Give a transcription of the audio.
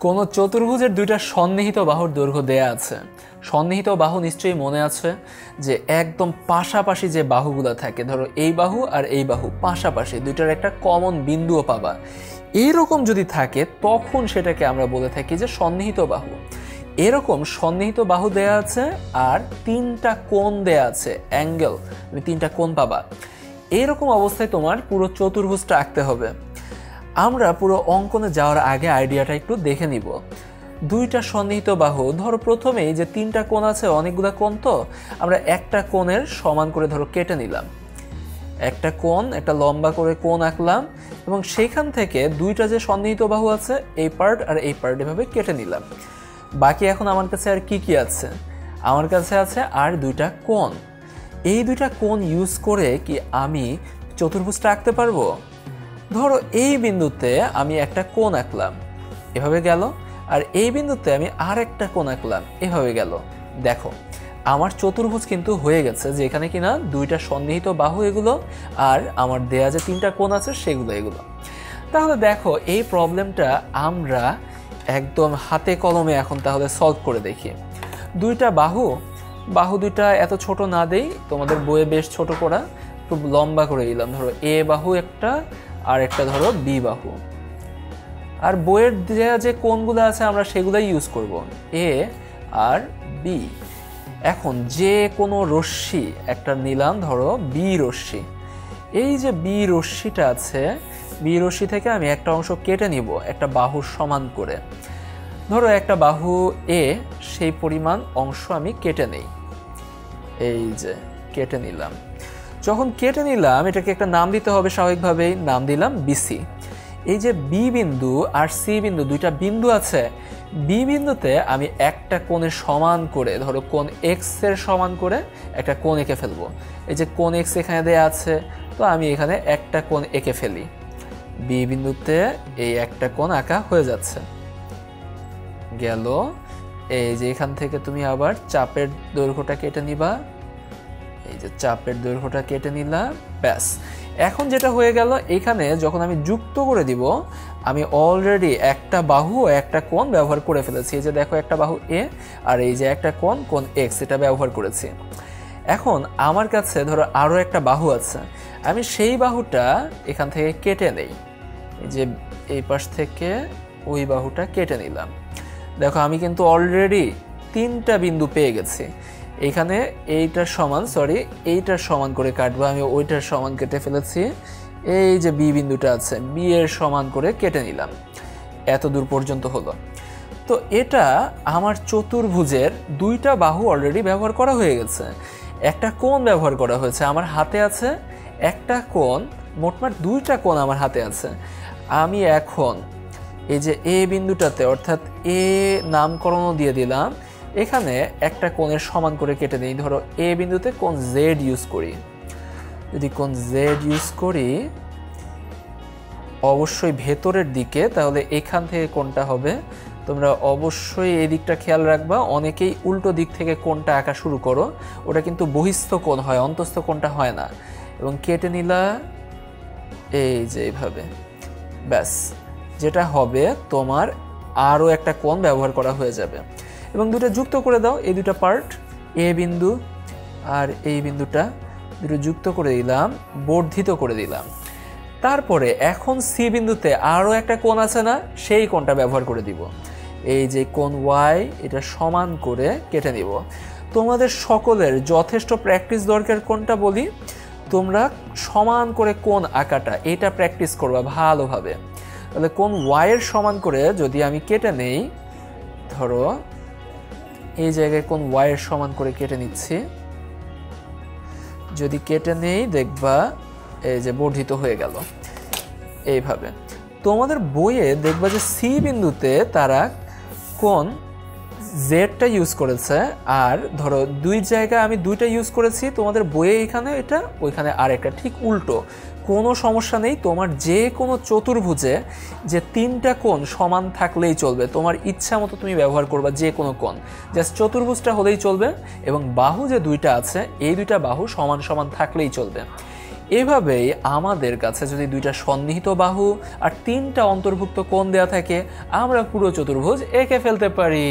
কোন চতুর্ভুজের দুইটা সন্নিহিত বাহুর দৈর্ঘ্য দেয়া আছে। সন্নিহিত বাহু নিশ্চয়ই মনে আছে যে একদম পাশাপাশি যে বাহুগুলো থাকে, ধরো এই বাহু আর এই বাহু পাশাপাশি, দুইটার একটা কমন বিন্দুও পাবা। এইরকম যদি থাকে তখন সেটাকে আমরা বলে থাকি যে সন্নিহিত বাহু। এরকম সন্নিহিত বাহু দেয়া আছে আর তিনটা কোণ দেয়া আছে, অ্যাঙ্গেল, তুমি তিনটা কোণ পাবা। এরকম অবস্থায় তোমার পুরো চতুর্ভুজটা আঁকতে হবে। আমরা পুরো অঙ্কনে যাওয়ার আগে আইডিয়াটা একটু দেখে নিব। দুইটা সন্নিহিত বাহু, ধরো প্রথমেই যে তিনটা কোণ আছে, অনেকগুলো কোণ, তো আমরা একটা কোণের সমান করে ধরো কেটে নিলাম, একটা কোণ, একটা লম্বা করে কোণ আঁকলাম, এবং সেইখান থেকে দুইটা যে সন্নিহিত বাহু আছে এই পার্ট আর এই পার্ট এভাবে কেটে নিলাম। বাকি এখন আমার কাছে আর কি কি আছে? আমার কাছে আছে আর দুইটা কোণ। এই দুইটা কোণ ইউজ করে কি আমি চতুর্ভুজটা আঁকতে পারবো? ধরো এই বিন্দুতে আমি একটা কোণ আঁকলাম, এভাবে গেল, আর এই বিন্দুতে আমি আর একটা কোণ আঁকলাম, এভাবে গেল। দেখো আমার চতুর্ভুজ কিন্তু হয়ে গেছে, যে এখানে কিনা দুইটা সন্নিহিত বাহু এগুলো, আর আমার দেয়া যে তিনটা কোণ আছে সেগুলো এগুলো। তাহলে দেখো এই প্রবলেমটা আমরা একদম হাতে কলমে এখন তাহলে সলভ করে দেখি। দুইটা বাহু দুইটা এত ছোট না দেই, তোমাদের বইয়ে বেশ ছোট করা, খুব লম্বা করে দিলাম। ধরো এ বাহু একটা, আর একটা ধরো বি বাহু। আর বইয়ের দেয়া যে কোণগুলো আছে আমরা সেগুলাই ইউজ করব, এ আর বি। এখন যে কোনো রশ্মি একটা নিলাম, ধরো বি রশ্মি। এই যে বি রশ্মিটা আছে, বি রশ্মি থেকে আমি একটা অংশ কেটে নিব একটা বাহুর সমান করে। ধরো একটা বাহু এ, সেই পরিমাণ অংশ আমি কেটে নেই, এই যে কেটে নিলাম। যখন কেটে নিলাম এটাকে একটা নাম দিতে হবে, স্বাভাবিকভাবেই নাম দিলাম বিসি। এই যে বি বিন্দু আর সি বিন্দু, দুইটা বিন্দু আছে, বি বিন্দুতে আমি একটা কোণের সমান করে, ধরো কোণ এক্স এর সমান করে একটা কোণ এঁকে ফেলবো। এই যে কোণ এক্স এখানে দেয়া আছে, তো আমি এখানে একটা কোণ এঁকে ফেলি। বি বিন্দুতে এই একটা কোণ আঁকা হয়ে যাচ্ছে, গেল। এই যে এখান থেকে তুমি আবার চাপের দৈর্ঘ্যটা কেটে নিবা, এই যে চাপের দৈর্ঘ্যটা কেটে নিলাম, ব্যাস। এখন যেটা হয়ে গেল, এখানে যখন আমি যুক্ত করে দিব, আমি অলরেডি একটা বাহু ও একটা কোণ ব্যবহার করে ফেলেছি। এই যে দেখো একটা বাহু এ, আর এই যে একটা কোণ, কোণ এক্স, এটা ব্যবহার করেছি। এখন আমার কাছে ধরো আরও একটা বাহু আছে, আমি সেই বাহুটা এখান থেকে কেটে নেই। এই যে এই পাশ থেকে ওই বাহুটা কেটে নিলাম। দেখো আমি কিন্তু অলরেডি তিনটা বিন্দু পেয়ে গেছি। এখানে এইটার সমান, এইটার সমান করে কাটবো, আমি ওইটার সমান কেটে ফেলেছি। এই যে বি বিন্দুটা আছে, বি এর সমান করে কেটে নিলাম। এত দূর পর্যন্ত হলো। তো এটা আমার চতুর্ভুজের দুইটা বাহু অলরেডি ব্যবহার করা হয়ে গেছে, একটা কোণ ব্যবহার করা হয়েছে। আমার হাতে আছে একটা কোণ, মোটমাট দুইটা কোণ আমার হাতে আছে। আমি এখন এই যে এ বিন্দুটাতে, অর্থাৎ এ নামকরণও দিয়ে দিলাম, এখানে একটা কোণের সমান করে কেটে নিই। ধরো এ বিন্দুতে কোণ জেড ইউজ করি। যদি কোণ জেড ইউজ করি অবশ্যই ভেতরের দিকে, তাহলে এখান থেকে কোণটা হবে, তোমরা অবশ্যই এই দিকটা খেয়াল রাখবা। অনেকেই উল্টো দিক থেকে কোণটা আঁকা শুরু করো, ওটা কিন্তু বহিস্থ কোণ হয়, অন্তস্থ কোণটা হয় না। এবং কেটে নিলা এই যে এইভাবে, ব্যাস। যেটা হবে তোমার আরও একটা কোণ ব্যবহার করা হয়ে যাবে। এবং দুটো যুক্ত করে দাও, এই দুটো পার্ট, এ বিন্দু আর এই বিন্দুটা দুটো যুক্ত করে দিলাম, বর্ধিত করে দিলাম। তারপরে এখন সি বিন্দুতে আরও একটা কোণ আছে না, সেই কোণটা ব্যবহার করে দিব। এই যে কোণ ওয়াই, এটা সমান করে কেটে নিব। তোমাদের সকলের যথেষ্ট প্র্যাকটিস দরকার। কোনটা বলি, তোমরা সমান করে কোণ আঁকাটা এটা প্র্যাকটিস করবা ভালোভাবে। তাহলে কোণ ওয়াইয়ের সমান করে যদি আমি কেটে নেই, ধরো এই জায়গায় কোণ ওয়াইয়ের সমান করে কেটে নিচ্ছি, যদি কেটে নেই দেখবা এই যে বর্ধিত হয়ে গেল এইভাবে। তোমাদের বইয়ে দেখবা যে সি বিন্দুতে তারা কোণ জেডটা ইউজ করেছে, আর ধরো দুই জায়গায় আমি দুইটা ইউজ করেছি, তোমাদের বইয়ে এখানে এটা, ওইখানে আর একটা, ঠিক উল্টো। কোনো সমস্যা নেই, তোমার যে কোনো চতুর্ভুজে যে তিনটা কোণ সমান থাকলেই চলবে, তোমার ইচ্ছা মতো তুমি ব্যবহার করবা যে কোনো কোণ, জাস্ট চতুর্ভুজটা হলেই চলবে। এবং বাহু যে দুইটা আছে, এই দুইটা বাহু সমান সমান থাকলেই চলবে। এভাবেই আমাদের কাছে যদি দুইটা সন্নিহিত বাহু আর তিনটা অন্তর্ভুক্ত কোণ দেয়া থাকে, আমরা পুরো চতুর্ভুজ এঁকে ফেলতে পারি।